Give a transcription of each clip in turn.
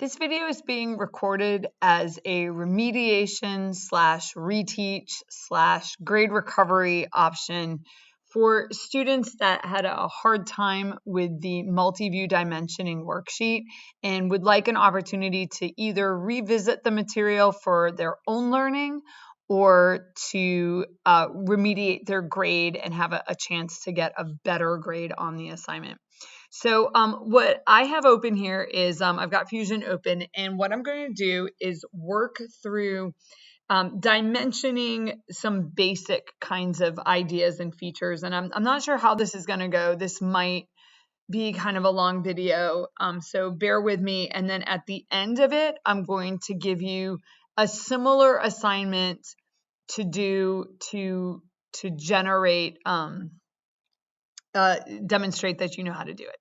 This video is being recorded as a remediation / reteach / grade recovery option for students that had a hard time with the multi-view dimensioning worksheet and would like an opportunity to either revisit the material for their own learning or to remediate their grade and have a chance to get a better grade on the assignment. So what I have open here is I've got Fusion open, and what I'm going to do is work through dimensioning some basic kinds of ideas and features. And I'm not sure how this is going to go. This might be kind of a long video, so bear with me. And then at the end of it, I'm going to give you a similar assignment to do to generate, demonstrate that you know how to do it.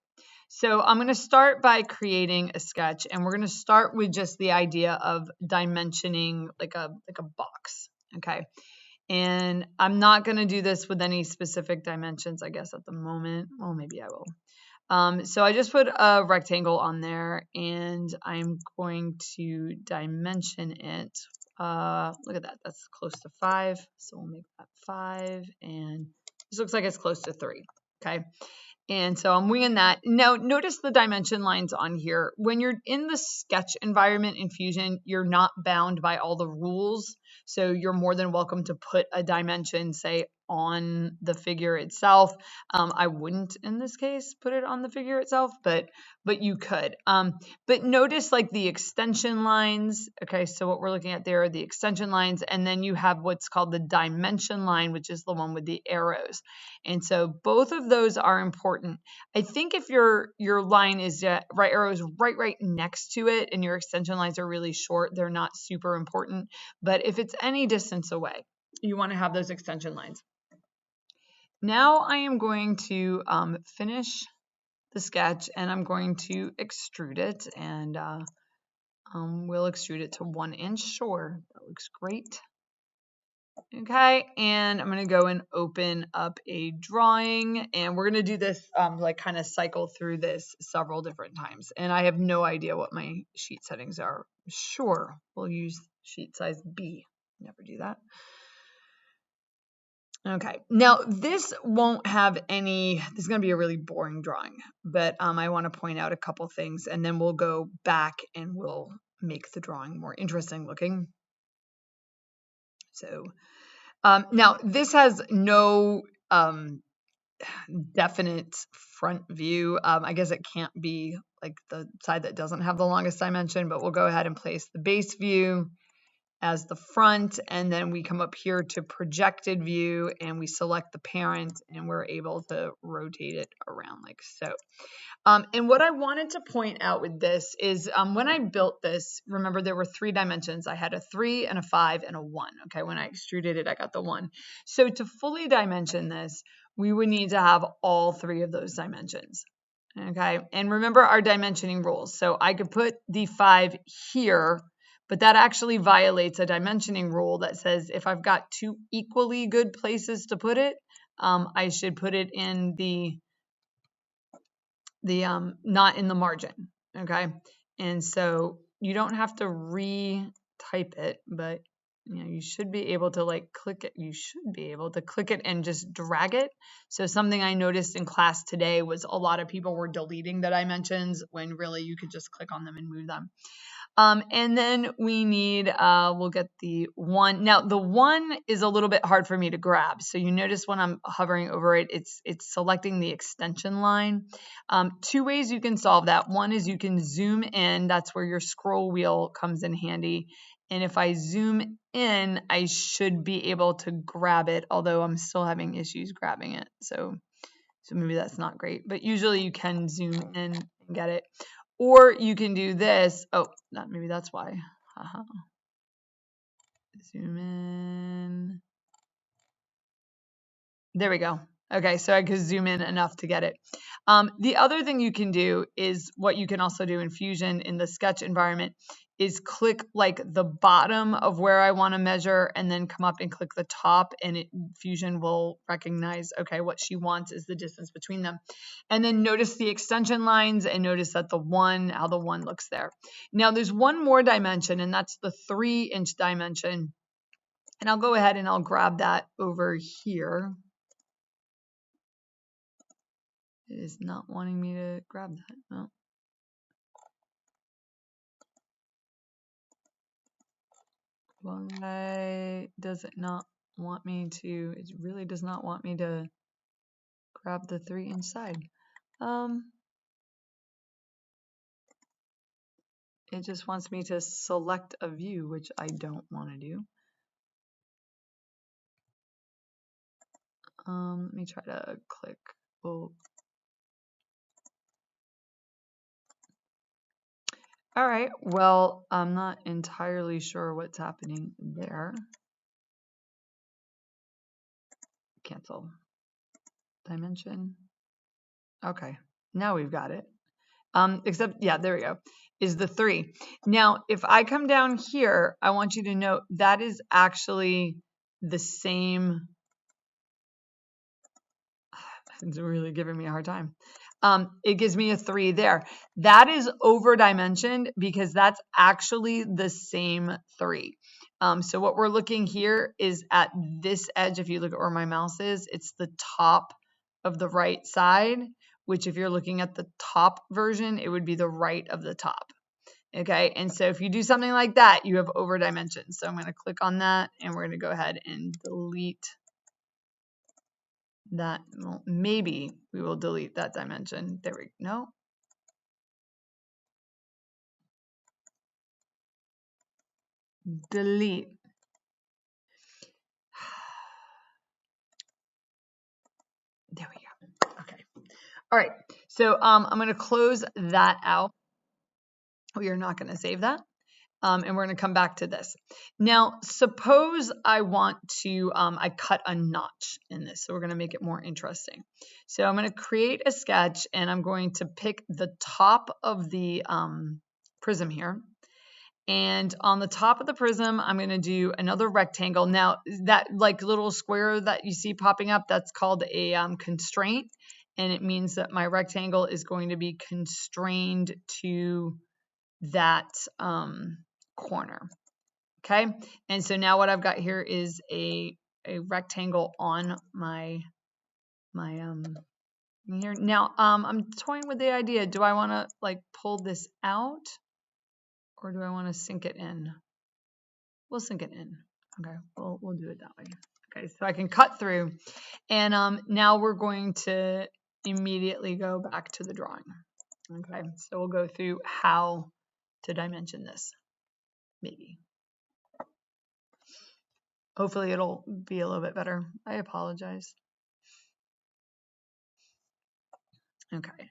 So I'm going to start by creating a sketch, and we're going to start with just the idea of dimensioning like a box. Okay. And I'm not going to do this with any specific dimensions, I guess, at the moment. Well, maybe I will. So I just put a rectangle on there, and I'm going to dimension it. Look at that. That's close to 5. So we'll make that 5. And this looks like it's close to 3. Okay. And so I'm winging that. Now, notice the dimension lines on here. When you're in the sketch environment in Fusion, you're not bound by all the rules. So you're more than welcome to put a dimension, say, on the figure itself. I wouldn't, in this case, put it on the figure itself, but you could. But notice like the extension lines. Okay, so what we're looking at there are the extension lines, and then you have what's called the dimension line, which is the one with the arrows. And so both of those are important. I think if your line is right arrows right next to it and your extension lines are really short, they're not super important. But if it's any distance away, you want to have those extension lines. Now I am going to finish the sketch, and I'm going to extrude it, and we'll extrude it to 1 inch. Sure, that looks great. Okay, and I'm going to go and open up a drawing, and we're going to do this like kind of cycle through this several different times. And I have no idea what my sheet settings are. Sure, we'll use sheet size B. Never do that. Okay, now this won't have any, this is going to be a really boring drawing, but I want to point out a couple things, and then we'll go back and we'll make the drawing more interesting looking. So now this has no definite front view. I guess it can't be like the side that doesn't have the longest dimension, but we'll go ahead and place the base view as the front, and then we come up here to projected view, and we select the parent, and we're able to rotate it around like so. And what I wanted to point out with this is when I built this, remember there were 3 dimensions. I had a 3 and a 5 and a 1. Okay, when I extruded it, I got the 1. So to fully dimension this, we would need to have all 3 of those dimensions. Okay, and remember our dimensioning rules. So I could put the 5 here, but that actually violates a dimensioning rule that says if I've got 2 equally good places to put it, I should put it in the not in the margin. Okay, and so you don't have to retype it, but you should be able to like click it. You should be able to click it and just drag it. So something I noticed in class today was a lot of people were deleting the dimensions when really you could just click on them and move them. And then we need, we'll get the 1. Now the 1 is a little bit hard for me to grab. So you notice when I'm hovering over it, it's selecting the extension line. 2 ways you can solve that. One is you can zoom in. That's where your scroll wheel comes in handy. And if I zoom in, I should be able to grab it, although I'm still having issues grabbing it. So maybe that's not great, but usually you can zoom in and get it. Or you can do this. Oh, maybe that's why. Zoom in. There we go. Okay, so I could zoom in enough to get it. The other thing you can do is what you can also do in Fusion in the sketch environment is click like the bottom of where I want to measure and then come up and click the top, and Fusion will recognize, okay, what she wants is the distance between them. And then notice the extension lines and notice that how the one looks there. Now there's one more dimension, and that's the 3-inch dimension. And I'll go ahead and I'll grab that over here. It is not wanting me to grab that. No. Why does it not want me to? It really does not want me to grab the 3-inch side. It just wants me to select a view, which I don't want to do. Let me try to click. Oh. All right, well, I'm not entirely sure what's happening there. Cancel. Dimension. Okay, now we've got it. Except, yeah, there we go, is the 3. Now, if I come down here, I want you to note that is actually the same. It's really giving me a hard time. It gives me a 3 there. That is over dimensioned because that's actually the same 3. So what we're looking here is at this edge. If you look at where my mouse is, it's the top of the right side, which if you're looking at the top version, it would be the right of the top. Okay, and so if you do something like that, you have over dimensions. So I'm going to click on that and we're going to go ahead and delete that. Well, maybe we will delete that dimension. There we go. No. Delete. There we go. Okay. All right. So I'm going to close that out. We are not going to save that. And we're going to come back to this. Now, suppose I want to, I cut a notch in this. So we're going to make it more interesting. So I'm going to create a sketch and I'm going to pick the top of the prism here. And on the top of the prism, I'm going to do another rectangle. Now, that like little square that you see popping up, that's called a constraint. And it means that my rectangle is going to be constrained to that corner. Okay. And so now what I've got here is a rectangle on my here. Now, I'm toying with the idea. Do I want to like pull this out? Or do I want to sink it in? We'll sink it in. Okay, we'll do it that way. Okay, so I can cut through. And now we're going to immediately go back to the drawing. Okay, so we'll go through how to dimension this, maybe. Hopefully it'll be a little bit better. I apologize. Okay.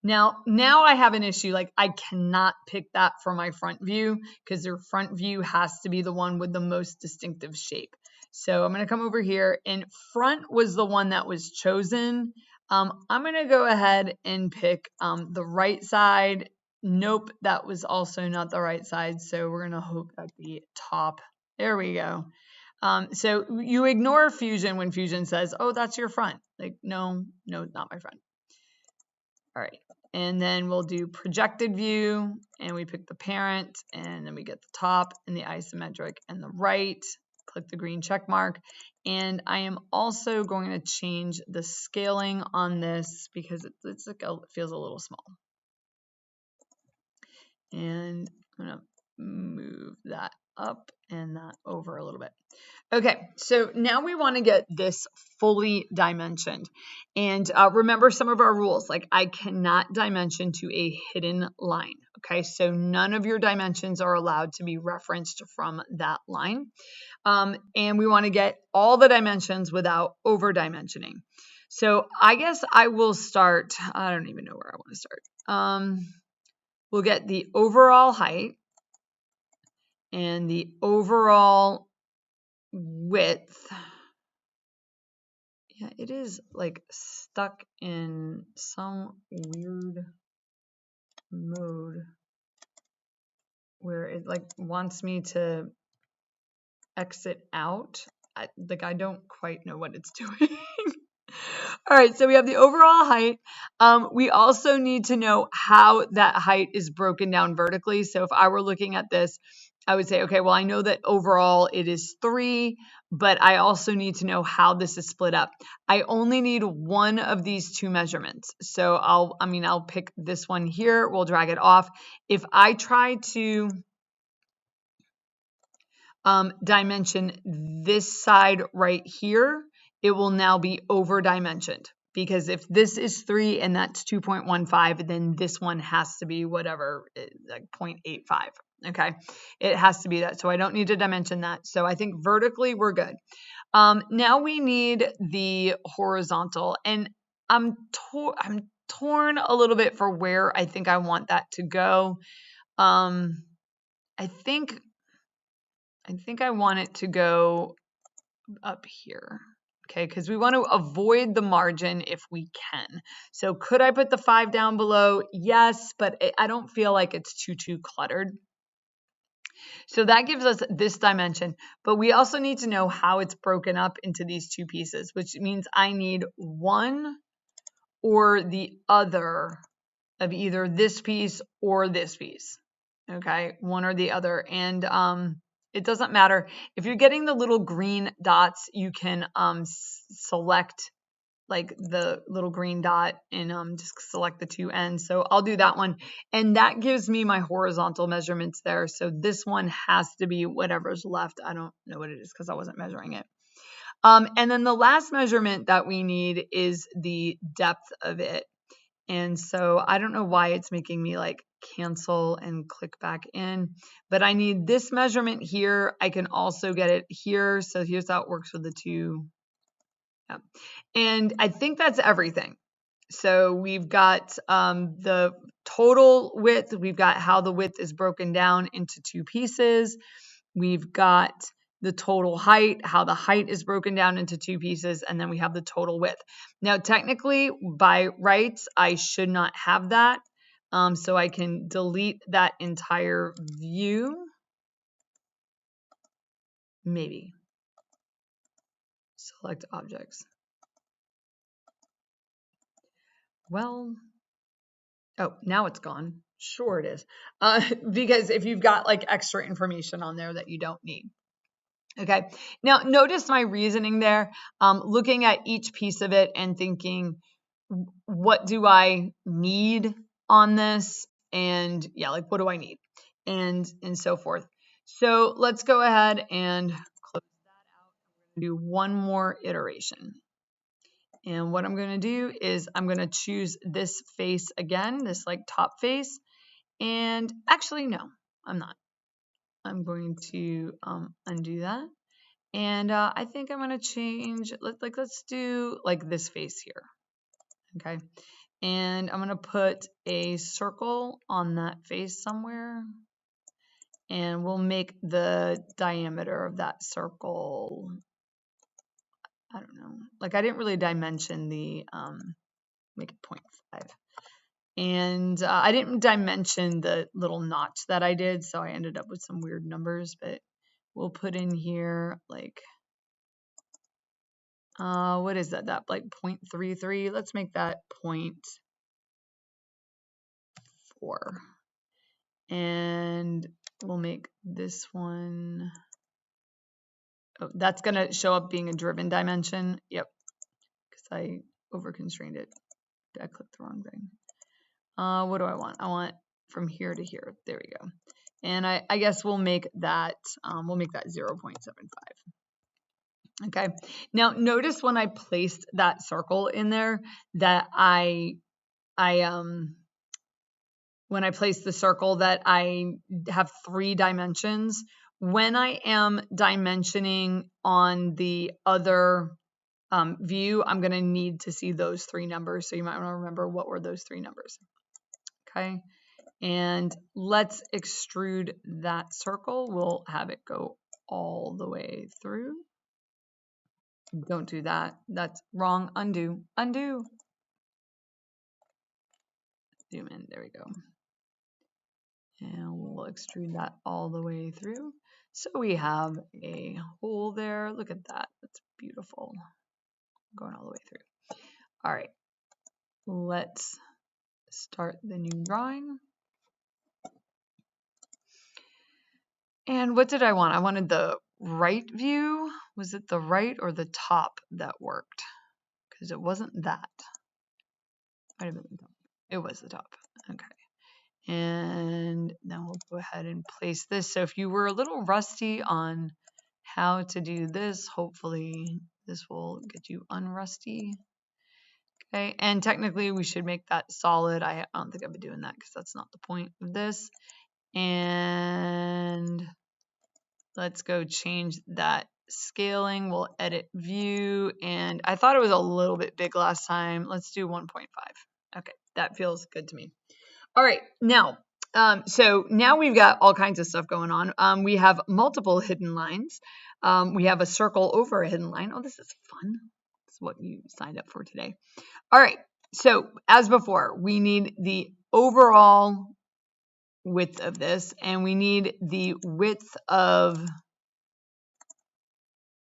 Now I have an issue, like I cannot pick that for my front view because their front view has to be the one with the most distinctive shape. So I'm going to come over here and front was the one that was chosen. I'm going to go ahead and pick the right side. Nope, that was also not the right side. So we're going to hope that the top, there we go. So you ignore Fusion when Fusion says, oh, that's your front. Like, no, not my front. All right, and then we'll do projected view, and we pick the parent, and then we get the top and the isometric and the right. Click the green check mark, and I am also going to change the scaling on this because it feels a little small. And I'm going to move that up and that over a little bit. Okay, so now we want to get this fully dimensioned. And remember some of our rules, like I cannot dimension to a hidden line. Okay, so none of your dimensions are allowed to be referenced from that line. And we want to get all the dimensions without over dimensioning. So I guess I will start, I don't even know where I want to start. We'll get the overall height and the overall width Yeah, it is like stuck in some weird mode where it like wants me to exit out. I don't quite know what it's doing. All right, so we have the overall height. We also need to know how that height is broken down vertically. So if I were looking at this, I would say, okay, well, I know that overall it is 3, but I also need to know how this is split up. I only need one of these 2 measurements. So I'll pick this one here. We'll drag it off. If I try to dimension this side right here, it will now be over dimensioned, because if this is 3 and that's 2.15, then this one has to be whatever, like 0.85. Okay, it has to be that. So I don't need to dimension that. So I think vertically we're good. Now we need the horizontal, and I'm torn a little bit for where I think I want that to go. I think I want it to go up here. Okay, because we want to avoid the margin if we can. So could I put the 5 down below? Yes, but I don't feel like it's too cluttered. So that gives us this dimension, but we also need to know how it's broken up into these 2 pieces, which means I need one or the other of either this piece or this piece. Okay, one or the other. And it doesn't matter. If you're getting the little green dots, you can select like the little green dot and just select the 2 ends. So I'll do that one. And that gives me my horizontal measurements there. So this one has to be whatever's left. I don't know what it is because I wasn't measuring it. And then the last measurement that we need is the depth of it. And so I don't know why it's making me like cancel and click back in, but I need this measurement here. I can also get it here. So here's how it works with the 2. Yeah. And I think that's everything. So we've got the total width. We've got how the width is broken down into 2 pieces. We've got the total height, how the height is broken down into 2 pieces, and then we have the total width. Now, technically, by rights, I should not have that. So I can delete that entire view. Maybe. Select objects. Well, oh, now it's gone. Sure it is. Because if you've got like extra information on there that you don't need. Okay, now notice my reasoning there, looking at each piece of it and thinking, what do I need on this? And yeah, like what do I need? And so forth. So let's go ahead and close that out. I'm going to do one more iteration. And what I'm going to do is I'm going to choose this face again, this like top face. And actually, no, I'm not. I'm going to undo that. And I think I'm going to change, let's do like this face here. Okay. And I'm going to put a circle on that face somewhere. And we'll make the diameter of that circle, I don't know, like I didn't really dimension the, make it 0.5. And I didn't dimension the little notch that I did, so I ended up with some weird numbers, but we'll put in here like, what is that? That like 0.33. Let's make that 0.4. And we'll make this one, oh, that's going to show up being a driven dimension. Yep, because I over constrained it. I clicked the wrong thing. What do I want? I want from here to here. There we go. And I guess we'll make that 0.75. Okay. Now notice when I placed that circle in there that when I place the circle that I have 3 dimensions. When I am dimensioning on the other view, I'm going to need to see those 3 numbers. So you might want to remember what were those 3 numbers. Okay. And let's extrude that circle. We'll have it go all the way through. Don't do that. That's wrong. Undo. Undo. Zoom in. There we go. And we'll extrude that all the way through. So we have a hole there. Look at that. That's beautiful. Going all the way through. All right. Let's start the new drawing. And what did I want? I wanted the right view. Was it the right or the top that worked? Because it wasn't that. Might have been the top. It was the top. Okay. And then we'll go ahead and place this. So if you were a little rusty on how to do this, hopefully this will get you unrusty. Okay, and technically we should make that solid. I don't think I've been doing that because that's not the point of this. And let's go change that scaling. We'll edit view, and I thought it was a little bit big last time. Let's do 1.5. Okay, that feels good to me. All right, now, so now we've got all kinds of stuff going on. We have multiple hidden lines. We have a circle over a hidden line. Oh, this is fun. This is what you signed up for today. All right, so as before, we need the overall width of this, and we need the width of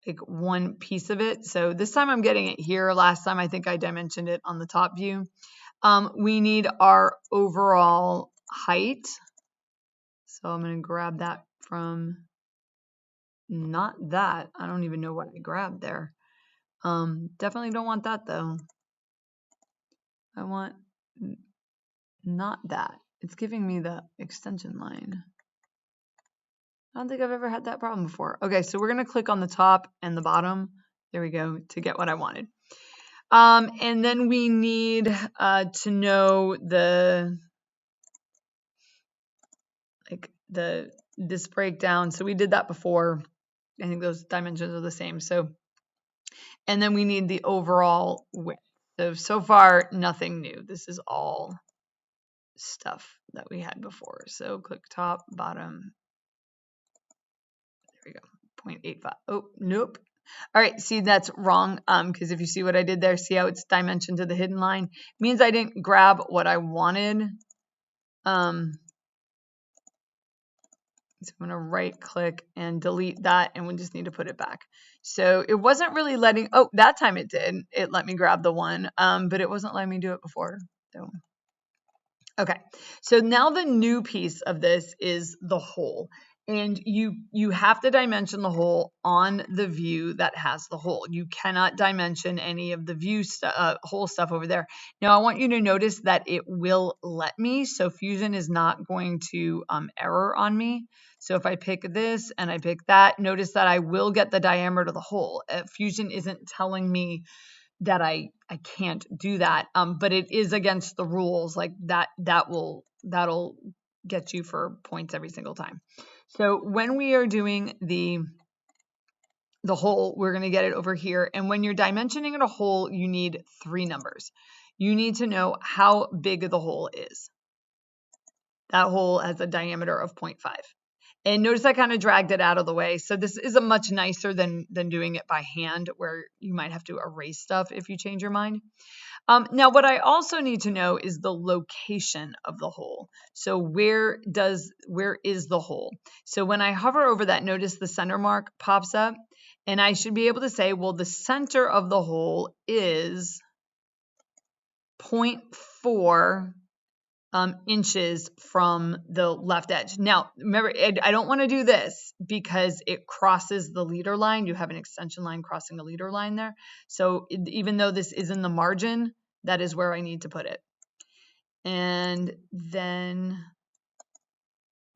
like one piece of it. So this time I'm getting it here. Last time I think I dimensioned it on the top view. We need our overall height. So I'm going to grab that from, not that. I don't even know what I grabbed there. Definitely don't want that though. I want not that. It's giving me the extension line. I don't think I've ever had that problem before. Okay, so we're going to click on the top and the bottom. There we go, to get what I wanted. And then we need to know this breakdown. So we did that before. I think those dimensions are the same. So, and then we need the overall width. So far, nothing new. This is all stuff that we had before. So click top, bottom. There we go, 0.85. Oh, nope. All right, see, that's wrong, because if you see what I did there, see how it's dimension to the hidden line? It means I didn't grab what I wanted. So I'm going to right click and delete that, and we just need to put it back. So it wasn't really letting, oh, that time it did. It let me grab the one, but it wasn't letting me do it before. So, okay, so now the new piece of this is the hole. And you have to dimension the hole on the view that has the hole. You cannot dimension any of the view hole stuff over there. Now I want you to notice that it will let me. So Fusion is not going to error on me. So if I pick this and I pick that, notice that I will get the diameter of the hole. Fusion isn't telling me that I can't do that, but it is against the rules. Like that'll get you for points every single time. So when we are doing the hole, we're going to get it over here. And when you're dimensioning a hole, you need 3 numbers. You need to know how big the hole is. That hole has a diameter of 0.5. And notice I kind of dragged it out of the way. So this is a much nicer than doing it by hand, where you might have to erase stuff if you change your mind. Now, what I also need to know is the location of the hole. So where is the hole? So when I hover over that, notice the center mark pops up, and I should be able to say, well, the center of the hole is 0.4 inches from the left edge. Now, remember, I don't want to do this because it crosses the leader line. You have an extension line crossing a leader line there. So even though this is in the margin, that is where I need to put it. And then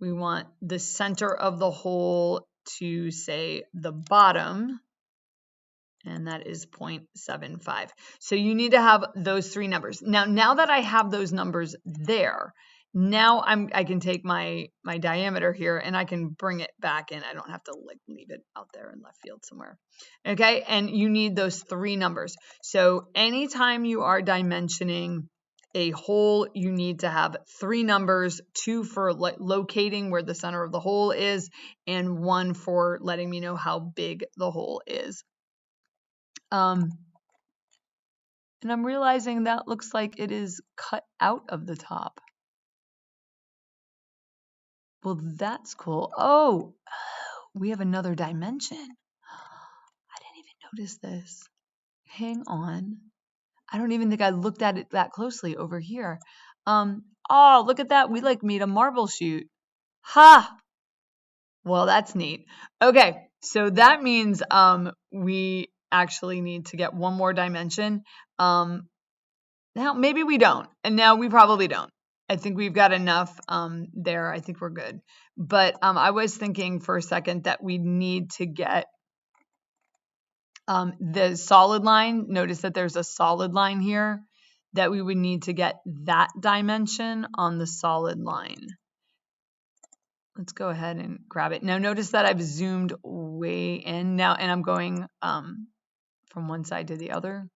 we want the center of the hole to say the bottom, and that is 0.75. So you need to have those 3 numbers. Now that I have those numbers there, now I can take my diameter here and I can bring it back in. I don't have to like leave it out there in left field somewhere. Okay, and you need those 3 numbers. So anytime you are dimensioning a hole, you need to have 3 numbers, 2 for locating where the center of the hole is, and 1 for letting me know how big the hole is. And I'm realizing that looks like it is cut out of the top. Well, that's cool. Oh, we have another dimension. I didn't even notice this. Hang on. I don't even think I looked at it that closely over here. Oh, look at that. We like made a marble chute. Ha! Well, that's neat. Okay, so that means we actually need to get one more dimension. Now maybe we don't, and now we probably don't. I think we've got enough there. I think we're good. But I was thinking for a second that we need to get the solid line. Notice that there's a solid line here, that we would need to get that dimension on the solid line. Let's go ahead and grab it. Now notice that I've zoomed way in now, and I'm going from one side to the other.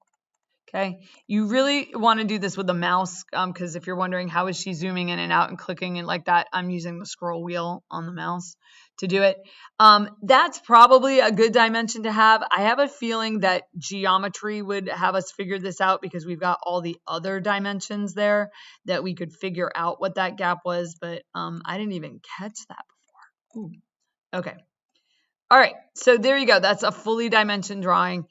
Okay, you really want to do this with the mouse because if you're wondering how is she zooming in and out and clicking and like that, I'm using the scroll wheel on the mouse to do it. That's probably a good dimension to have. I have a feeling that geometry would have us figure this out because we've got all the other dimensions there that we could figure out what that gap was, but I didn't even catch that before. Ooh. Okay. All right, so there you go. That's a fully dimensioned drawing.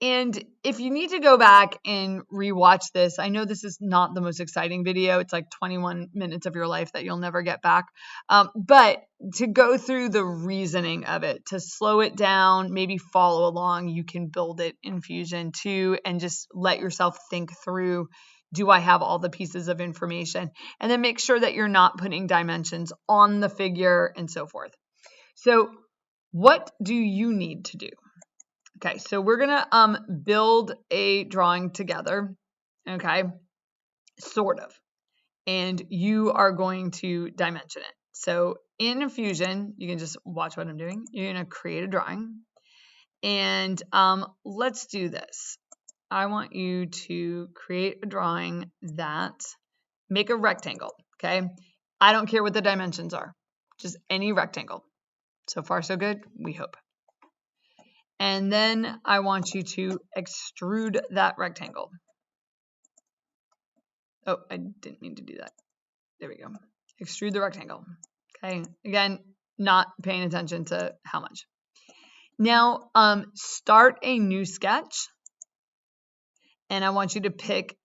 And if you need to go back and rewatch this, I know this is not the most exciting video. It's like 21 minutes of your life that you'll never get back. But to go through the reasoning of it, to slow it down, maybe follow along, you can build it in Fusion too, and just let yourself think through, do I have all the pieces of information? And then make sure that you're not putting dimensions on the figure and so forth. So what do you need to do? Okay, so we're gonna build a drawing together, okay, sort of, and you are going to dimension it. So in Fusion, you can just watch what I'm doing. You're gonna create a drawing, and let's do this. I want you to create a drawing that make a rectangle, okay? I don't care what the dimensions are, just any rectangle. So far, so good, we hope. And then I want you to extrude that rectangle. Oh, I didn't mean to do that. There we go. Extrude the rectangle. Okay, again, not paying attention to how much. Now, start a new sketch. And I want you to pick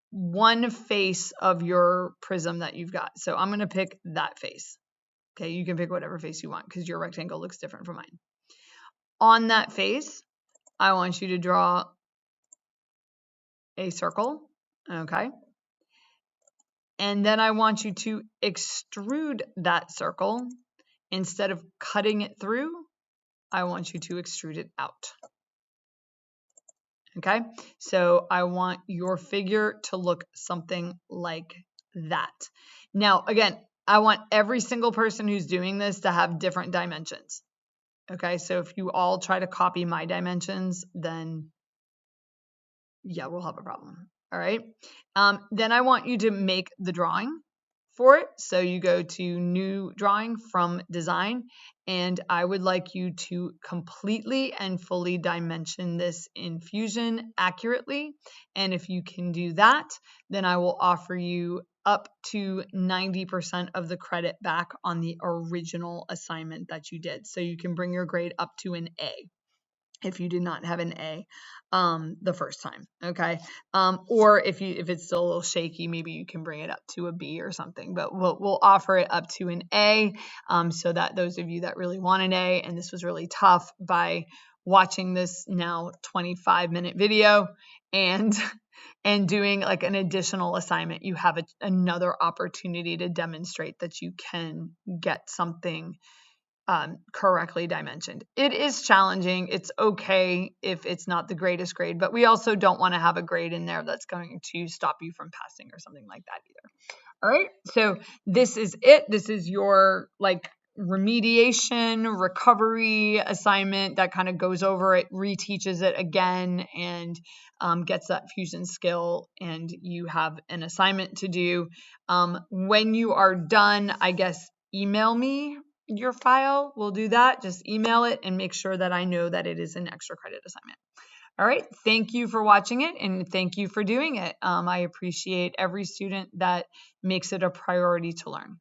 one face of your prism that you've got. So I'm going to pick that face. Okay, you can pick whatever face you want because your rectangle looks different from mine. On that face, I want you to draw a circle, okay? And then I want you to extrude that circle. Instead of cutting it through, I want you to extrude it out. Okay, so I want your figure to look something like that. Now, again, I want every single person who's doing this to have different dimensions. Okay, so if you all try to copy my dimensions, then yeah, we'll have a problem. All right. Then I want you to make the drawing for it. So you go to new drawing from design, and I would like you to completely and fully dimension this in Fusion accurately. And if you can do that, then I will offer you up to 90% of the credit back on the original assignment that you did. So you can bring your grade up to an A if you did not have an A the first time, okay? Or if it's still a little shaky, maybe you can bring it up to a B or something, but we'll offer it up to an A so that those of you that really want an A, and this was really tough, by watching this now 25-minute video and doing like an additional assignment, you have another opportunity to demonstrate that you can get something correctly dimensioned. It is challenging. It's okay if it's not the greatest grade, but we also don't want to have a grade in there that's going to stop you from passing or something like that either. All right, so this is it. This is your like remediation recovery assignment that kind of goes over it, reteaches it again, and gets that Fusion skill, and you have an assignment to do. When you are done, I guess email me your file. We'll do that. Just email it and make sure that I know that it is an extra credit assignment. All right. Thank you for watching it and thank you for doing it. I appreciate every student that makes it a priority to learn.